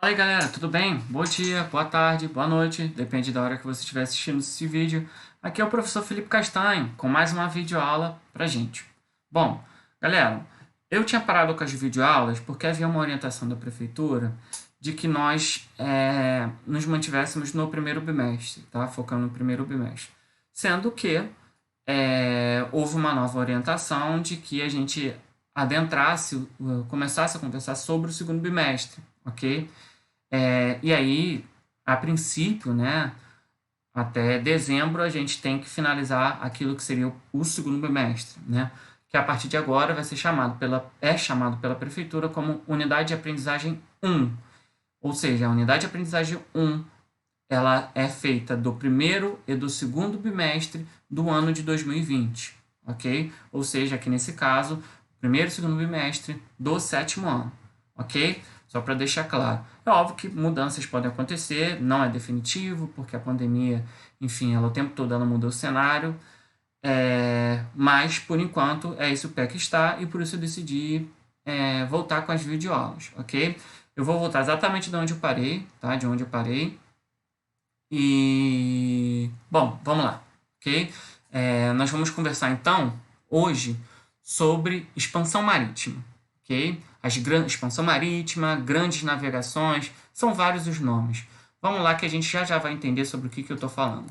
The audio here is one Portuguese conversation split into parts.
Fala aí galera, tudo bem? Bom dia, boa tarde, boa noite, depende da hora que você estiver assistindo esse vídeo. Aqui é o professor Felipe Castanho com mais uma videoaula pra gente. Bom, galera, eu tinha parado com as videoaulas porque havia uma orientação da prefeitura de que nós nos mantivéssemos no primeiro bimestre, tá? Focando no primeiro bimestre. Sendo que houve uma nova orientação de que a gente adentrasse, começasse a conversar sobre o segundo bimestre, ok? E aí, a princípio, né, até dezembro a gente tem que finalizar aquilo que seria o segundo bimestre, né, que a partir de agora vai ser chamado pela prefeitura como Unidade de Aprendizagem 1. Ou seja, a Unidade de Aprendizagem 1 ela é feita do primeiro e do segundo bimestre do ano de 2020, ok? Ou seja, aqui nesse caso, primeiro e segundo bimestre do sétimo ano, ok? Só para deixar claro. É óbvio que mudanças podem acontecer, não é definitivo, porque a pandemia, enfim, ela o tempo todo ela muda o cenário, mas por enquanto é esse o pé que está e por isso eu decidi voltar com as videoaulas, ok? Eu vou voltar exatamente de onde eu parei, tá? De onde eu parei. E, bom, vamos lá, ok? Nós vamos conversar então, hoje, sobre expansão marítima, ok? Expansão marítima, grandes navegações, são vários os nomes. Vamos lá que a gente já vai entender sobre o que eu estou falando.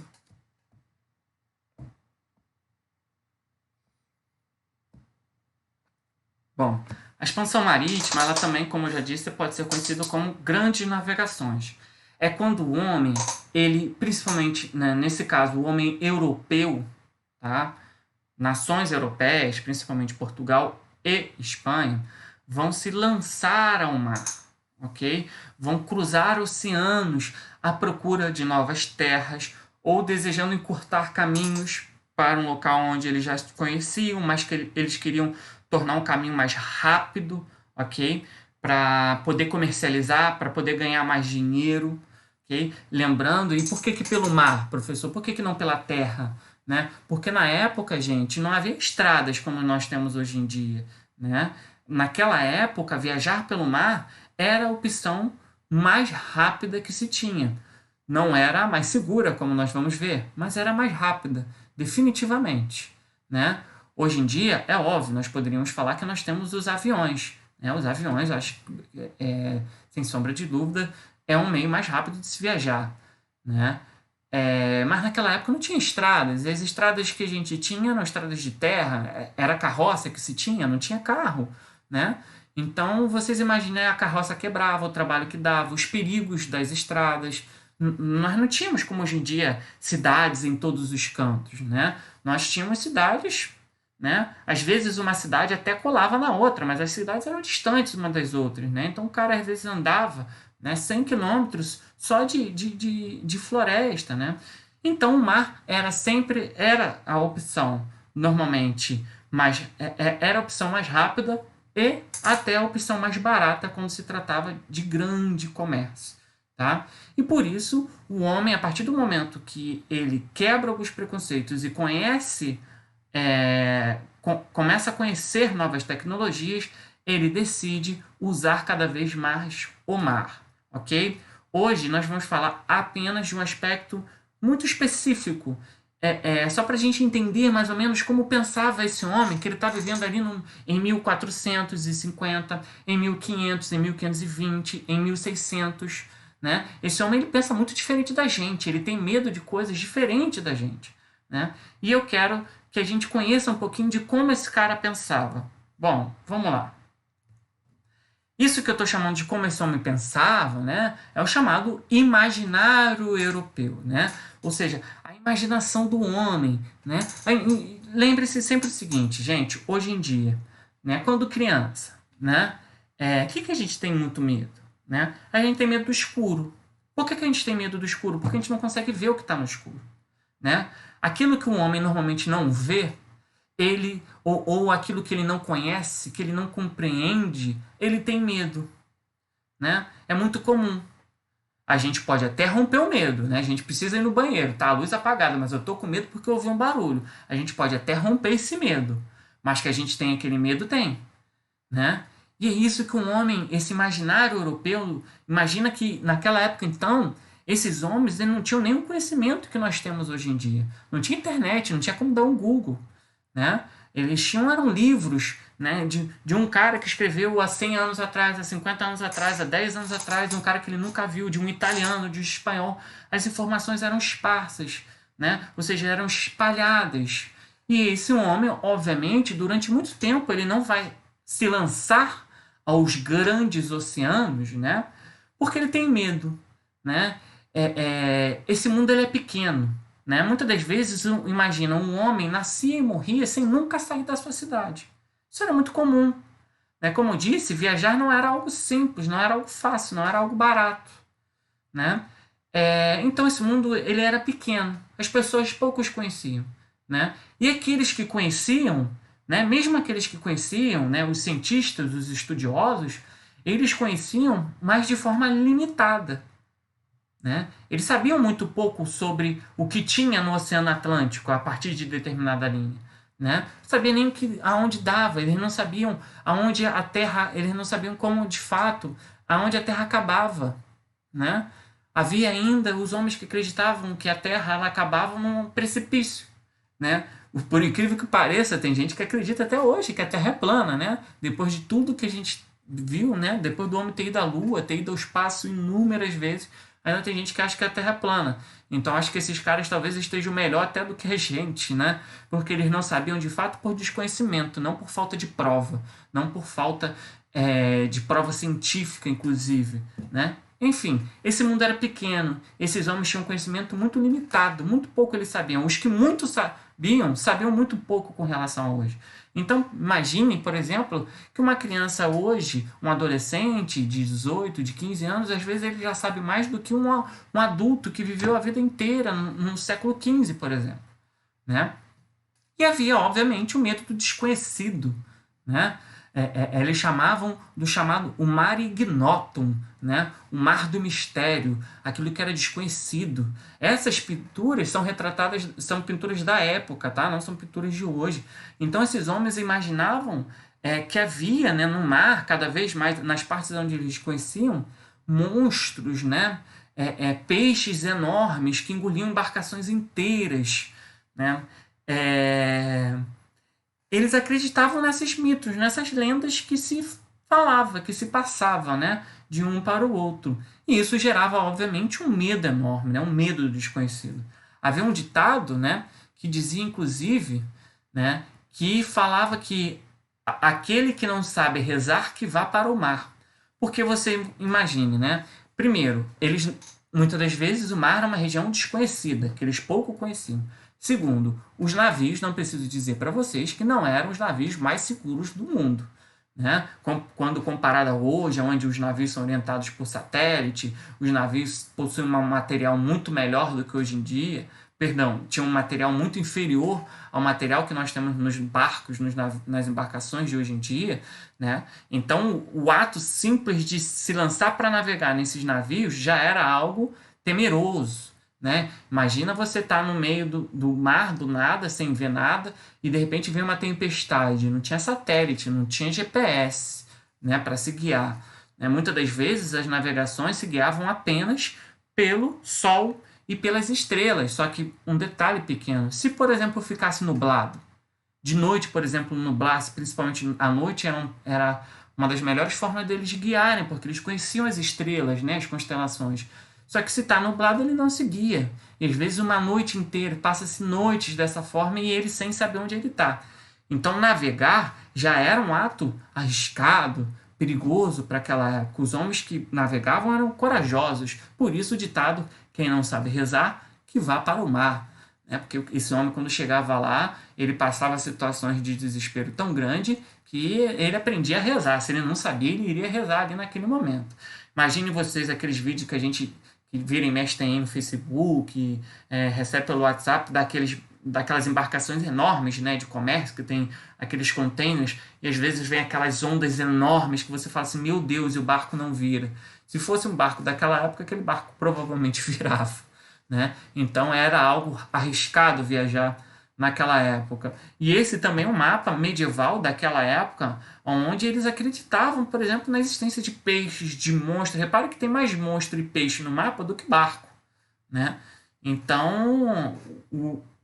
Bom, a expansão marítima, ela também, como eu já disse, pode ser conhecida como grandes navegações. É quando o homem, ele, principalmente, né, nesse caso, o homem europeu, tá? Nações europeias, principalmente Portugal e Espanha, vão se lançar ao mar, ok? Vão cruzar oceanos à procura de novas terras ou desejando encurtar caminhos para um local onde eles já se conheciam, mas que eles queriam tornar um caminho mais rápido, ok? Para poder comercializar, para poder ganhar mais dinheiro, ok? Lembrando, e por que pelo mar, professor? Por que não pela terra? Né? Porque na época, gente, não havia estradas como nós temos hoje em dia, né? Naquela época, viajar pelo mar era a opção mais rápida que se tinha. Não era a mais segura, como nós vamos ver, mas era a mais rápida, definitivamente, né? Hoje em dia, é óbvio, nós poderíamos falar que nós temos os aviões, né? Os aviões, acho que, sem sombra de dúvida, é um meio mais rápido de se viajar, né? Mas naquela época não tinha estradas. E as estradas que a gente tinha eram estradas de terra, era carroça que se tinha, não tinha carro, né? Então vocês imaginem a carroça quebrava, o trabalho que dava, os perigos das estradas. Nós não tínhamos, como hoje em dia, cidades em todos os cantos, né? Nós tínhamos cidades, né? Às vezes uma cidade até colava na outra, mas as cidades eram distantes uma das outras, né? Então o cara às vezes andava, né, 100 quilômetros só de floresta, né? Então o mar era a opção normalmente era a opção mais rápida e até a opção mais barata quando se tratava de grande comércio, tá? E por isso o homem, a partir do momento que ele quebra alguns preconceitos e começa a conhecer novas tecnologias, ele decide usar cada vez mais o mar, ok? Hoje nós vamos falar apenas de um aspecto muito específico, só para a gente entender mais ou menos como pensava esse homem, que ele está vivendo ali em 1450, em 1500, em 1520, em 1600, né? Esse homem ele pensa muito diferente da gente, ele tem medo de coisas diferentes da gente, né? E eu quero que a gente conheça um pouquinho de como esse cara pensava. Bom, vamos lá. Isso que eu estou chamando de como esse homem pensava, né, é o chamado imaginário europeu, né? Ou seja, a imaginação do homem, né? Lembre-se sempre o seguinte, gente, hoje em dia, né, quando criança, né, que a gente tem muito medo, né? A gente tem medo do escuro. Por que a gente tem medo do escuro? Porque a gente não consegue ver o que está no escuro, né? Aquilo que um homem normalmente não vê, ou aquilo que ele não conhece, que ele não compreende, ele tem medo, né? É muito comum. A gente pode até romper o medo, né? A gente precisa ir no banheiro, tá? A luz apagada, mas eu tô com medo porque eu ouvi um barulho. A gente pode até romper esse medo, mas que a gente tem aquele medo, tem, né? E é isso que um homem, esse imaginário europeu, imagina que naquela época então, esses homens eles não tinham nenhum conhecimento que nós temos hoje em dia. Não tinha internet, não tinha como dar um Google, né? Eles tinham eram livros, né, de um cara que escreveu há 100 anos atrás, há 50 anos atrás, há 10 anos atrás, de um cara que ele nunca viu, de um italiano, de um espanhol. As informações eram esparsas, né? Ou seja, eram espalhadas. E esse homem, obviamente, durante muito tempo, ele não vai se lançar aos grandes oceanos, né? Porque ele tem medo, né? Esse mundo ele é pequeno, né? Muitas das vezes, imagina, um homem nascia e morria sem nunca sair da sua cidade. Isso era muito comum, né? Como eu disse, viajar não era algo simples, não era algo fácil, não era algo barato, né? Então esse mundo ele era pequeno, as pessoas poucos conheciam, né? E aqueles que conheciam, né? Mesmo aqueles que conheciam, né? Os cientistas, os estudiosos, eles conheciam, mas de forma limitada, né? Eles sabiam muito pouco sobre o que tinha no Oceano Atlântico a partir de determinada linha, né? Não sabiam nem aonde dava, eles não sabiam aonde a Terra, eles não sabiam como de fato aonde a Terra acabava, né? Havia ainda os homens que acreditavam que a Terra ela acabava num precipício, né? Por incrível que pareça, tem gente que acredita até hoje que a Terra é plana, né? Depois de tudo que a gente viu, né? Depois do homem ter ido à Lua, ter ido ao espaço inúmeras vezes, ainda tem gente que acha que a Terra é plana. Então acho que esses caras talvez estejam melhor até do que a gente, né? Porque eles não sabiam de fato por desconhecimento, não por falta de prova, não por falta de prova científica, inclusive, né? Enfim, esse mundo era pequeno, esses homens tinham conhecimento muito limitado, muito pouco eles sabiam. Os que muito sabiam muito pouco com relação a hoje. Então, imagine, por exemplo, que uma criança hoje, um adolescente de 18, de 15 anos, às vezes ele já sabe mais do que um adulto que viveu a vida inteira no século XV, por exemplo, né? E havia, obviamente, o medo do desconhecido, né? Eles chamavam do chamado o mare ignotum, né? O mar do mistério, aquilo que era desconhecido. Essas pinturas são retratadas, são pinturas da época, tá? Não são pinturas de hoje. Então esses homens imaginavam que havia, né, no mar, cada vez mais nas partes onde eles conheciam, monstros, né? Peixes enormes que engoliam embarcações inteiras, né? Eles acreditavam nesses mitos, nessas lendas que se falava, que se passava, né, de um para o outro. E isso gerava, obviamente, um medo enorme, né, um medo do desconhecido. Havia um ditado, né, que dizia, inclusive, né, que falava que aquele que não sabe rezar, que vá para o mar. Porque você imagine, né, primeiro, muitas das vezes o mar era uma região desconhecida, que eles pouco conheciam. Segundo, os navios, não preciso dizer para vocês, que não eram os navios mais seguros do mundo, né? Quando comparado a hoje, onde os navios são orientados por satélite, os navios possuem um material muito melhor do que hoje em dia, tinha um material muito inferior ao material que nós temos nos barcos, nas embarcações de hoje em dia, né? Então, o ato simples de se lançar para navegar nesses navios já era algo temeroso, né? Imagina você estar no meio do mar, do nada, sem ver nada, e de repente vem uma tempestade. Não tinha satélite, não tinha GPS, né, para se guiar. Muitas das vezes as navegações se guiavam apenas pelo Sol e pelas estrelas. Só que um detalhe pequeno: se, por exemplo, ficasse nublado, de noite, por exemplo, nublasse, principalmente à noite, era uma das melhores formas deles de guiarem, porque eles conheciam as estrelas, né, as constelações. Só que se está nublado, ele não se guia. E às vezes uma noite inteira, passa-se noites dessa forma e ele sem saber onde ele está. Então navegar já era um ato arriscado, perigoso para aquela época. Os homens que navegavam eram corajosos. Por isso o ditado, quem não sabe rezar, que vá para o mar. Porque esse homem, quando chegava lá, ele passava situações de desespero tão grande que ele aprendia a rezar. Se ele não sabia, ele iria rezar ali naquele momento. Imagine vocês aqueles vídeos que a gente que vira e mexe tem no Facebook, recebe pelo WhatsApp daquelas embarcações enormes, né, de comércio, que tem aqueles containers, e às vezes vem aquelas ondas enormes que você fala assim, meu Deus, e o barco não vira. Se fosse um barco daquela época, aquele barco provavelmente virava, né? Então era algo arriscado viajar naquela época. E esse também é um mapa medieval daquela época, onde eles acreditavam, por exemplo, na existência de peixes, de monstros. Repara que tem mais monstro e peixe no mapa do que barco, né? Então,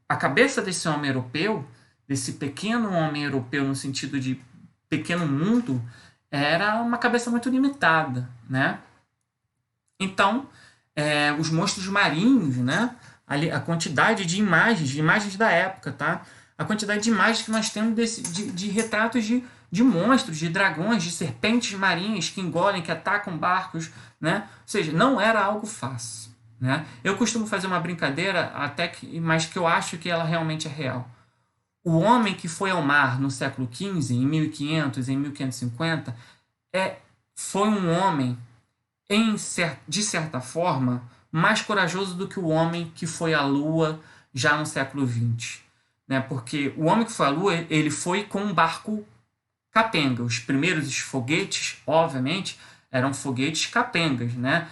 a cabeça desse homem europeu, desse pequeno homem europeu no sentido de pequeno mundo, era uma cabeça muito limitada, né? Então, os monstros marinhos, né? Ali, a quantidade de imagens da época, tá? A quantidade de imagens que nós temos de retratos de monstros, de dragões, de serpentes marinhas que engolem, que atacam barcos, né? Ou seja, não era algo fácil, né? Eu costumo fazer uma brincadeira, mas que eu acho que ela realmente é real. O homem que foi ao mar no século XV, em 1500, em 1550, foi um homem, de certa forma, mais corajoso do que o homem que foi à Lua já no século XX. Né? Porque o homem que foi à Lua, ele foi com um barco capenga. Os primeiros foguetes, obviamente, eram foguetes capengas. Né?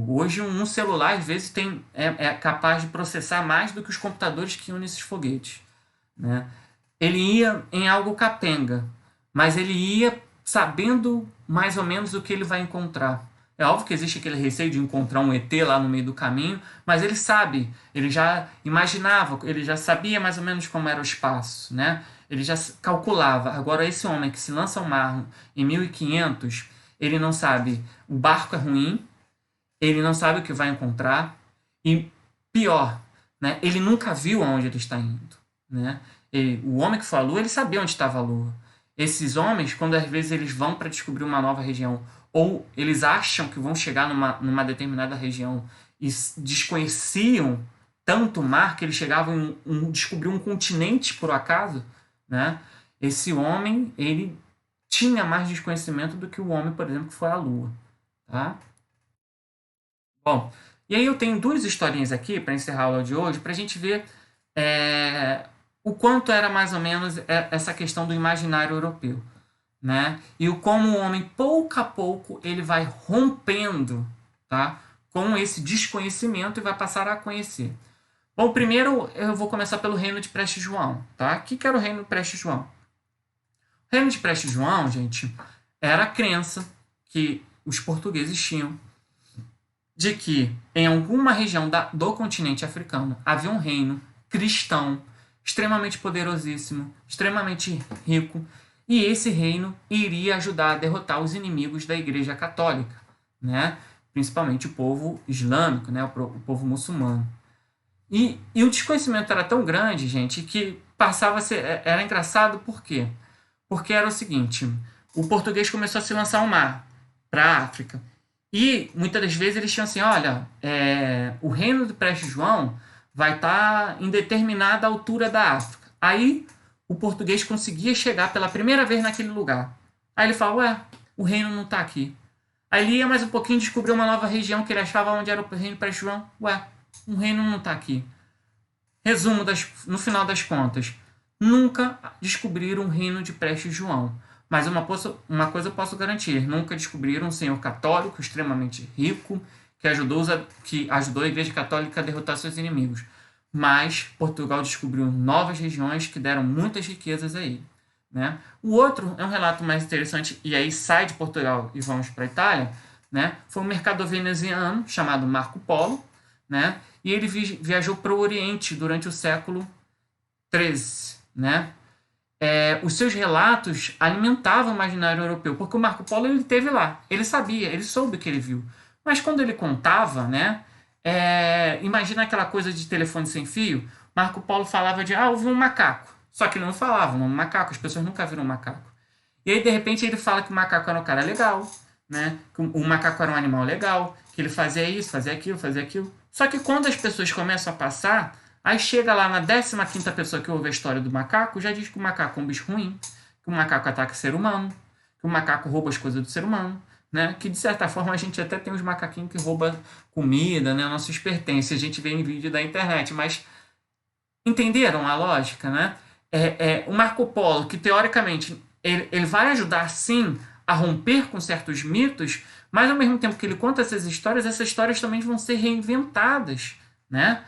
Hoje, um celular, às vezes, é capaz de processar mais do que os computadores que iam nesses foguetes. Né? Ele ia em algo capenga, mas ele ia sabendo mais ou menos o que ele vai encontrar. É óbvio que existe aquele receio de encontrar um ET lá no meio do caminho, mas ele sabe, ele já imaginava, ele já sabia mais ou menos como era o espaço, né? Ele já calculava. Agora, esse homem que se lança ao mar em 1500, ele não sabe, o barco é ruim, ele não sabe o que vai encontrar, e pior, né? Ele nunca viu aonde ele está indo, né? O homem que foi à Lua, ele sabia onde estava a Lua. Esses homens, quando às vezes eles vão para descobrir uma nova região, ou eles acham que vão chegar numa determinada região e desconheciam tanto o mar que eles chegavam em descobrir um continente por acaso, né? Esse homem, ele tinha mais desconhecimento do que o homem, por exemplo, que foi à Lua, tá? Bom, e aí eu tenho duas historinhas aqui para encerrar a aula de hoje, para a gente ver o quanto era mais ou menos essa questão do imaginário europeu. Né? E como o homem, pouco a pouco, ele vai rompendo, tá? Com esse desconhecimento e vai passar a conhecer. Bom, primeiro eu vou começar pelo reino de Prestes João. Tá? O que era o reino de Prestes João? O reino de Prestes João, gente, era a crença que os portugueses tinham de que em alguma região do continente africano havia um reino cristão extremamente poderosíssimo, extremamente rico, e esse reino iria ajudar a derrotar os inimigos da Igreja Católica, né? Principalmente o povo islâmico, né? O povo muçulmano. E o desconhecimento era tão grande, gente, que passava a ser... Era engraçado por quê? Porque era o seguinte, o português começou a se lançar ao mar, para a África. E muitas das vezes eles tinham assim, olha, o reino de Prestes João vai estar em determinada altura da África. Aí o português conseguia chegar pela primeira vez naquele lugar. Aí ele fala, ué, o reino não está aqui. Aí ele ia mais um pouquinho e descobriu uma nova região que ele achava onde era o reino de Prestes João. Ué, o reino não está aqui. Resumo, no final das contas, nunca descobriram o reino de Prestes João. Mas uma coisa eu posso garantir, nunca descobriram um senhor católico extremamente rico que ajudou a Igreja Católica a derrotar seus inimigos. Mas Portugal descobriu novas regiões que deram muitas riquezas a ele. Né? O outro é um relato mais interessante, e aí sai de Portugal e vamos para a Itália, né? Foi um mercador veneziano chamado Marco Polo, né? E ele viajou para o Oriente durante o século XIII. Né? Os seus relatos alimentavam o imaginário europeu, porque o Marco Polo ele esteve lá, ele sabia, ele soube o que ele viu. Mas quando ele contava, né? Imagina aquela coisa de telefone sem fio. Marco Polo falava de, eu vi um macaco. Só que ele não falava um macaco, as pessoas nunca viram um macaco. E aí, de repente, ele fala que o macaco era um cara legal, né? Que o macaco era um animal legal, que ele fazia isso, fazia aquilo. Só que quando as pessoas começam a passar, aí chega lá na 15ª pessoa que ouve a história do macaco, já diz que o macaco é um bicho ruim, que o macaco ataca o ser humano, que o macaco rouba as coisas do ser humano. Né? Que de certa forma a gente até tem uns macaquinhos que roubam comida, né? Nossos pertences, a gente vê em vídeo da internet, mas entenderam a lógica, né? O Marco Polo, que teoricamente ele vai ajudar sim a romper com certos mitos, mas ao mesmo tempo que ele conta essas histórias também vão ser reinventadas, né?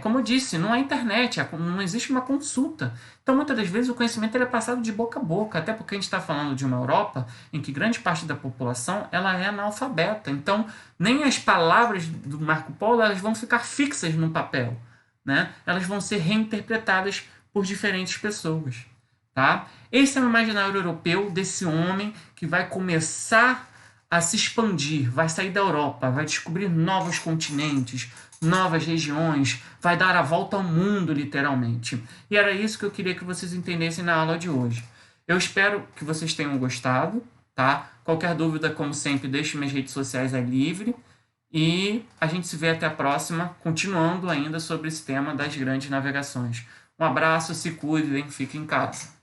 como eu disse, não há internet, não existe uma consulta. Então, muitas das vezes, o conhecimento ele é passado de boca a boca, até porque a gente está falando de uma Europa em que grande parte da população ela é analfabeta. Então, nem as palavras do Marco Polo elas vão ficar fixas no papel, né? Elas vão ser reinterpretadas por diferentes pessoas. Tá? Esse é o imaginário europeu desse homem que vai começar a se expandir, vai sair da Europa, vai descobrir novos continentes, novas regiões, vai dar a volta ao mundo, literalmente. E era isso que eu queria que vocês entendessem na aula de hoje. Eu espero que vocês tenham gostado, tá? Qualquer dúvida, como sempre, deixe minhas redes sociais aí livre. E a gente se vê até a próxima, continuando ainda sobre esse tema das grandes navegações. Um abraço, se cuidem, fiquem em casa.